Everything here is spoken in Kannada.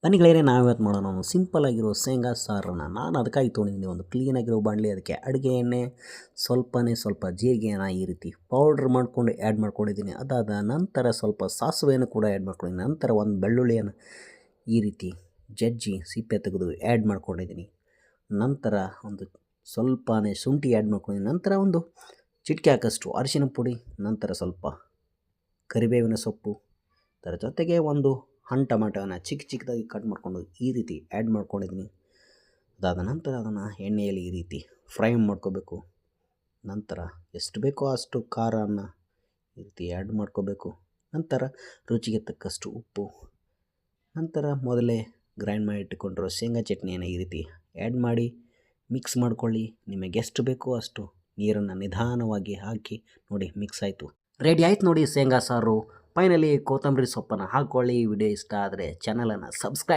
ಬನ್ನಿ ಗೆಳೆಯರೇ, ನಾವಿವತ್ತು ಮಾಡೋಣ ಒಂದು ಸಿಂಪಲ್ ಆಗಿರೋ ಶೇಂಗಾ ಸಾರನ್ನು. ನಾನು ಅದಕ್ಕಾಗಿ ತೊಗೊಂಡಿದ್ದೀನಿ ಒಂದು ಕ್ಲೀನಾಗಿರೋ ಬಾಣಲಿ. ಅದಕ್ಕೆ ಅಡುಗೆ ಎಣ್ಣೆ, ಸ್ವಲ್ಪ ಜೀರಿಗೆನ ಈ ರೀತಿ ಪೌಡ್ರ್ ಮಾಡಿಕೊಂಡು ಆ್ಯಡ್ ಮಾಡ್ಕೊಂಡಿದ್ದೀನಿ. ಅದಾದ ನಂತರ ಸ್ವಲ್ಪ ಸಾಸಿವೆಯನ್ನು ಕೂಡ ಆ್ಯಡ್ ಮಾಡ್ಕೊಂಡಿದ್ದೀನಿ. ನಂತರ ಒಂದು ಬೆಳ್ಳುಳ್ಳಿಯನ್ನು ಈ ರೀತಿ ಜಜ್ಜಿ ಸಿಪ್ಪೆ ತೆಗೆದು ಆ್ಯಡ್ ಮಾಡ್ಕೊಂಡಿದ್ದೀನಿ. ನಂತರ ಒಂದು ಸ್ವಲ್ಪನೇ ಶುಂಠಿ ಆ್ಯಡ್ ಮಾಡ್ಕೊಂಡಿದ್ದೀನಿ. ನಂತರ ಒಂದು ಚಿಟಿಕೆ ಹಾಕಷ್ಟು ಅರಿಶಿನ ಪುಡಿ, ನಂತರ ಸ್ವಲ್ಪ ಕರಿಬೇವಿನ ಸೊಪ್ಪು, ಅದರ ಜೊತೆಗೆ ಒಂದು ಹಣ್ಣು ಟೊಮೆಟೊನ ಚಿಕ್ಕದಾಗಿ ಕಟ್ ಮಾಡಿಕೊಂಡು ಈ ರೀತಿ ಆ್ಯಡ್ ಮಾಡ್ಕೊಂಡಿದ್ದೀನಿ. ಅದಾದ ನಂತರ ಅದನ್ನು ಎಣ್ಣೆಯಲ್ಲಿ ಈ ರೀತಿ ಫ್ರೈ ಮಾಡ್ಕೋಬೇಕು. ನಂತರ ಎಷ್ಟು ಬೇಕೋ ಅಷ್ಟು ಖಾರವನ್ನು ಈ ರೀತಿ ಆ್ಯಡ್ ಮಾಡ್ಕೋಬೇಕು. ನಂತರ ರುಚಿಗೆ ತಕ್ಕಷ್ಟು ಉಪ್ಪು, ನಂತರ ಮೊದಲೇ ಗ್ರೈಂಡ್ ಮಾಡಿ ಇಟ್ಟುಕೊಂಡಿರೋ ಶೇಂಗಾ ಚಟ್ನಿಯನ್ನು ಈ ರೀತಿ ಆ್ಯಡ್ ಮಾಡಿ ಮಿಕ್ಸ್ ಮಾಡ್ಕೊಳ್ಳಿ. ನಿಮಗೆ ಎಷ್ಟು ಬೇಕೋ ಅಷ್ಟು ನೀರನ್ನು ನಿಧಾನವಾಗಿ ಹಾಕಿ ನೋಡಿ, ಮಿಕ್ಸ್ ಆಯಿತು, ರೆಡಿ ಆಯ್ತು ನೋಡಿ ಶೇಂಗಾ ಸಾರು. ಫೈನಲಿ ಕೊತ್ತಂಬರಿ ಸೊಪ್ಪನ್ನು ಹಾಕ್ಕೊಳ್ಳಿ. ವಿಡಿಯೋ ಇಷ್ಟ ಆದರೆ ಚಾನಲನ್ನು ಸಬ್ಸ್ಕ್ರೈಬ್